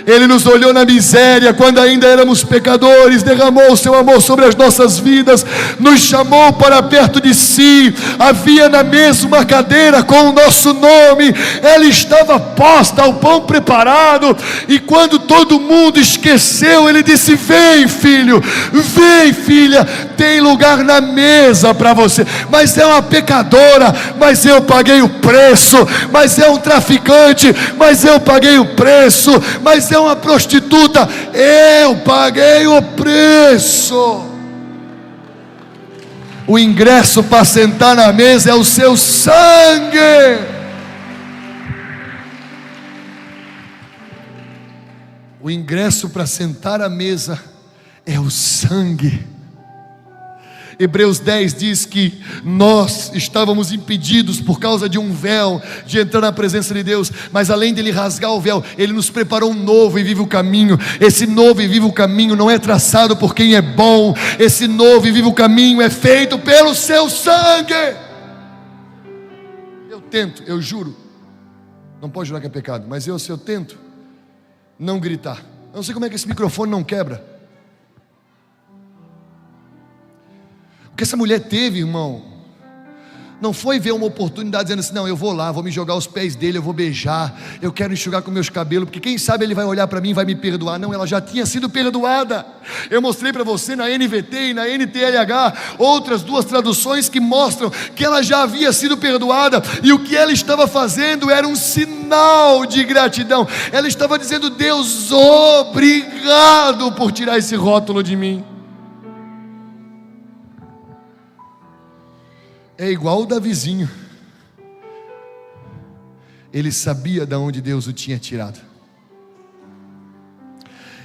Ele nos olhou na miséria, quando ainda éramos pecadores, derramou o seu amor sobre as nossas vidas, nos chamou para perto de si. Havia na mesa uma cadeira com o nosso nome, ela estava posta, o pão preparado, e quando todo mundo esqueceu, Ele disse: vem, filho, vem, filha, tem lugar na mesa para você. Mas é uma pecadora, mas eu paguei o preço. Mas é um traficante, mas eu paguei o preço. Mas é uma prostituta, eu paguei o preço. O ingresso para sentar na mesa é o seu sangue. O ingresso para sentar à mesa é o sangue. Hebreus 10 diz que nós estávamos impedidos por causa de um véu de entrar na presença de Deus, mas além dele rasgar o véu, Ele nos preparou um novo e vivo caminho. Esse novo e vivo caminho não é traçado por quem é bom, esse novo e vivo caminho é feito pelo seu sangue. Eu tento, eu juro, não pode jurar que é pecado, mas se eu tento não gritar, eu não sei como é que esse microfone não quebra. O que essa mulher teve, irmão, não foi ver uma oportunidade dizendo assim: não, eu vou lá, vou me jogar aos pés dele, eu vou beijar, eu quero enxugar com meus cabelos, porque quem sabe ele vai olhar para mim e vai me perdoar. Não, ela já tinha sido perdoada. Eu mostrei para você na NVT e na NTLH outras 2 traduções que mostram que ela já havia sido perdoada, e o que ela estava fazendo era um sinal de gratidão. Ela estava dizendo: Deus, obrigado por tirar esse rótulo de mim. É igual o Davizinho. ele sabia de onde Deus o tinha tirado.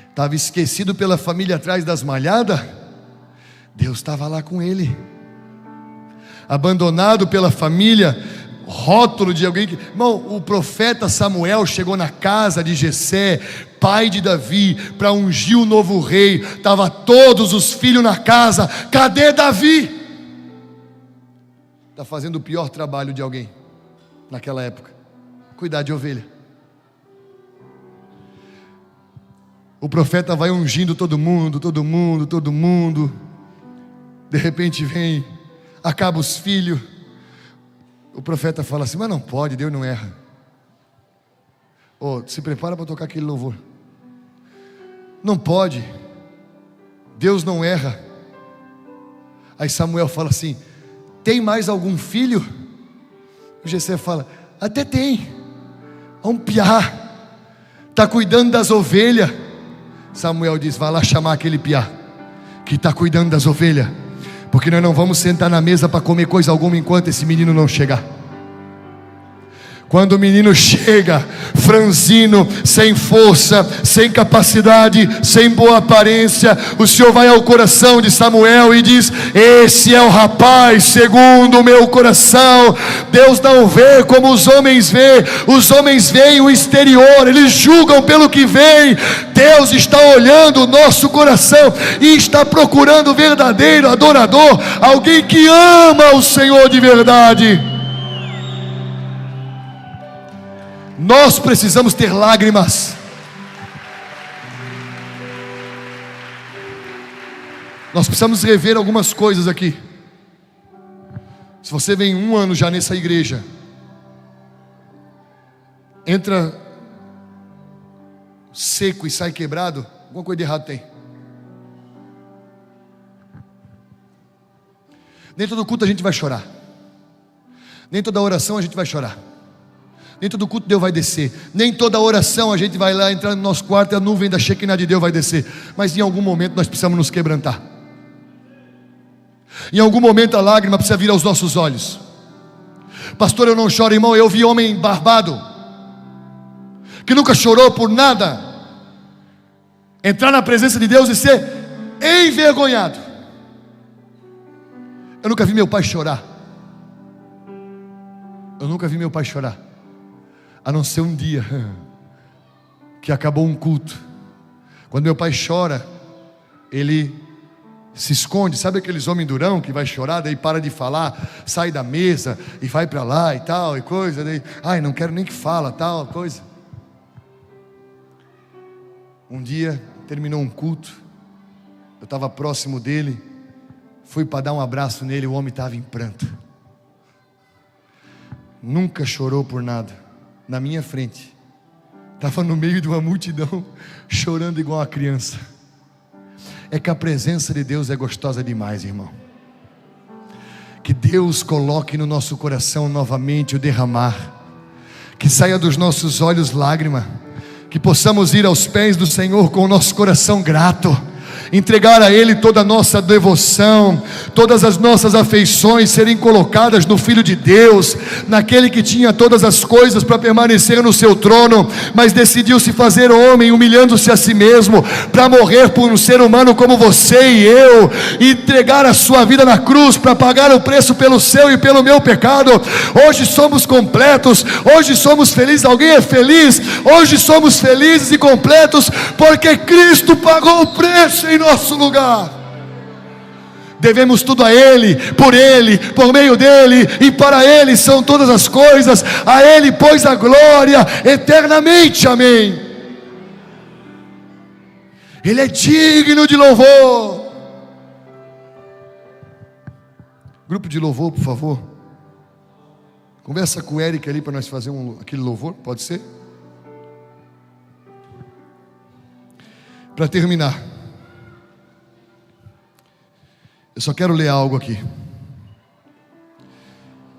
Estava esquecido pela família atrás das malhadas, Deus estava lá com ele. Abandonado pela família, rótulo de alguém que... Irmão, o profeta Samuel chegou na casa de Jessé, pai de Davi, para ungir o novo rei. Estava todos os filhos na casa. Cadê Davi? Está fazendo o pior trabalho de alguém naquela época: cuidar de ovelha. O profeta vai ungindo todo mundo. De repente vem, acaba os filhos. O profeta fala assim: mas não pode, Deus não erra. Se prepara para tocar aquele louvor. Não pode, Deus não erra. Aí Samuel fala assim: tem mais algum filho? O Jessé fala: até tem, um piá, está cuidando das ovelhas. Samuel diz: vai lá chamar aquele piá que está cuidando das ovelhas, porque nós não vamos sentar na mesa para comer coisa alguma enquanto esse menino não chegar. Quando o menino chega, franzino, sem força, sem capacidade, sem boa aparência, o Senhor vai ao coração de Samuel e diz: esse é o rapaz segundo o meu coração. Deus não vê como os homens veem o exterior, eles julgam pelo que veem. Deus está olhando o nosso coração e está procurando o verdadeiro adorador, alguém que ama o Senhor de verdade. Nós precisamos ter lágrimas. Nós precisamos rever algumas coisas aqui. Se você vem 1 ano já nessa igreja, entra seco e sai quebrado, alguma coisa de errado tem. Nem todo culto a gente vai chorar, nem toda oração a gente vai chorar, nem todo culto Deus vai descer, nem toda oração a gente vai lá entrar no nosso quarto e a nuvem da Shekinah de Deus vai descer. Mas em algum momento nós precisamos nos quebrantar. Em algum momento a lágrima precisa vir aos nossos olhos. Pastor, eu não choro, irmão. Eu vi homem barbado que nunca chorou por nada entrar na presença de Deus e ser envergonhado. Eu nunca vi meu pai chorar. Eu nunca vi meu pai chorar, a não ser um dia que acabou um culto. Quando meu pai chora, ele se esconde. Sabe aqueles homens durão que vai chorar, daí para de falar, sai da mesa e vai para lá e tal e coisa, daí, ai, não quero nem que fala, tal coisa. Um dia terminou um culto, eu estava próximo dele, fui para dar um abraço nele, o homem estava em pranto. Nunca chorou por nada, na minha frente, estava no meio de uma multidão, chorando igual uma criança. É que a presença de Deus é gostosa demais, irmão. Que Deus coloque no nosso coração novamente o derramar, que saia dos nossos olhos lágrima, que possamos ir aos pés do Senhor com o nosso coração grato, entregar a Ele toda a nossa devoção, todas as nossas afeições serem colocadas no Filho de Deus, naquele que tinha todas as coisas para permanecer no seu trono, mas decidiu se fazer homem, humilhando-se a si mesmo, para morrer por um ser humano como você e eu, e entregar a sua vida na cruz, para pagar o preço pelo seu e pelo meu pecado. Hoje somos completos, hoje somos felizes. Alguém é feliz? Hoje somos felizes e completos, porque Cristo pagou o preço em nosso lugar. Devemos tudo a Ele, por meio dEle e para Ele são todas as coisas. A Ele pois a glória eternamente, amém. Ele é digno de louvor. Grupo de louvor, por favor, conversa com o Eric ali para nós fazer aquele louvor, pode ser? Para terminar, eu só quero ler algo aqui.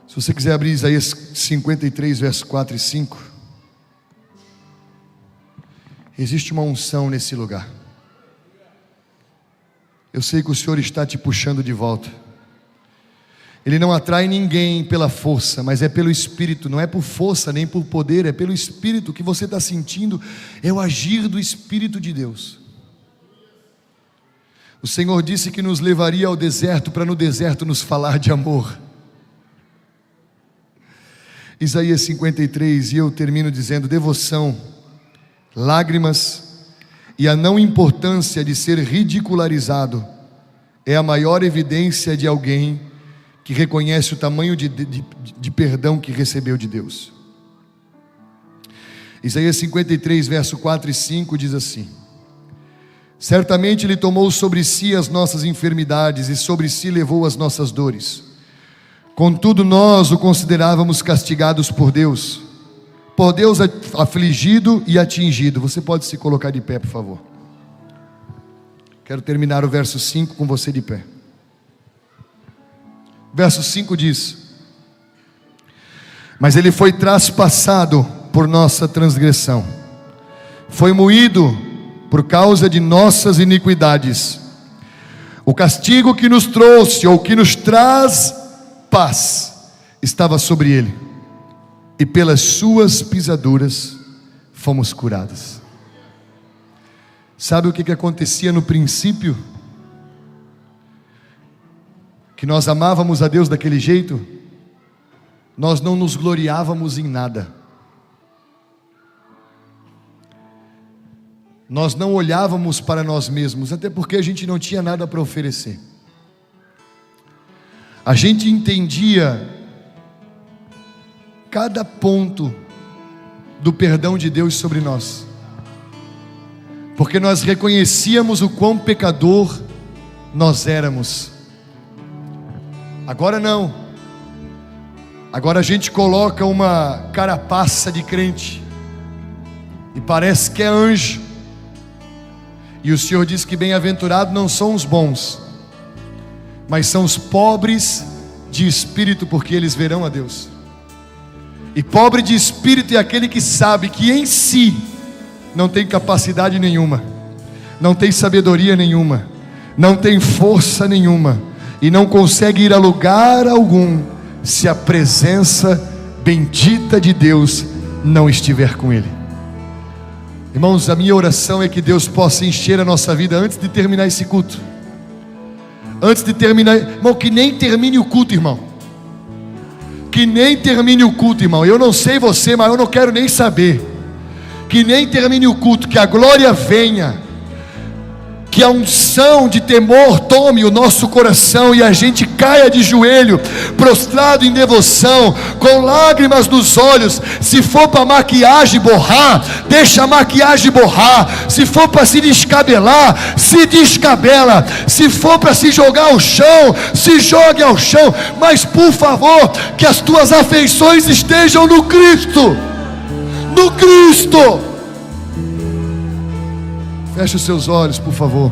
Se você quiser abrir Isaías 53, versos 4 e 5. Existe uma unção nesse lugar. Eu sei que o Senhor está te puxando de volta. Ele não atrai ninguém pela força, mas é pelo Espírito. Não é por força nem por poder, é pelo Espírito. O que você está sentindo é o agir do Espírito de Deus. O Senhor disse que nos levaria ao deserto, para no deserto nos falar de amor. Isaías 53, e eu termino dizendo: devoção, lágrimas e a não importância de ser ridicularizado é a maior evidência de alguém que reconhece o tamanho de perdão que recebeu de Deus. Isaías 53, verso 4 e 5 diz assim: certamente Ele tomou sobre si as nossas enfermidades e sobre si levou as nossas dores. Contudo nós o considerávamos castigados por Deus afligido e atingido. Você pode se colocar de pé, por favor. Quero terminar o verso 5 com você de pé. Verso 5 diz: mas Ele foi traspassado por nossa transgressão, foi moído por causa de nossas iniquidades. O castigo que nos trouxe, ou que nos traz paz, estava sobre Ele, e pelas suas pisaduras fomos curados. Sabe o que acontecia no princípio? Que nós amávamos a Deus daquele jeito, nós não nos gloriávamos em nada, nós não olhávamos para nós mesmos, até porque a gente não tinha nada para oferecer. A gente entendia cada ponto do perdão de Deus sobre nós, porque nós reconhecíamos o quão pecador nós éramos. Agora não. Agora a gente coloca uma carapaça de crente e parece que é anjo. E o Senhor diz que bem-aventurado não são os bons, mas são os pobres de espírito, porque eles verão a Deus. E pobre de espírito é aquele que sabe que em si não tem capacidade nenhuma, não tem sabedoria nenhuma, não tem força nenhuma, e não consegue ir a lugar algum se a presença bendita de Deus não estiver com ele. Irmãos, a minha oração é que Deus possa encher a nossa vida antes de terminar esse culto. Antes de terminar, irmão, que nem termine o culto, irmão. Que nem termine o culto, irmão. Eu não sei você, mas eu não quero nem saber. Que nem termine o culto, que a glória venha, que a unção de temor tome o nosso coração e a gente caia de joelho, prostrado em devoção, com lágrimas nos olhos. Se for para maquiagem borrar, deixa a maquiagem borrar. Se for para se descabelar, se descabela. Se for para se jogar ao chão, se jogue ao chão. Mas por favor, que as tuas afeições estejam no Cristo. No Cristo. Feche os seus olhos, por favor.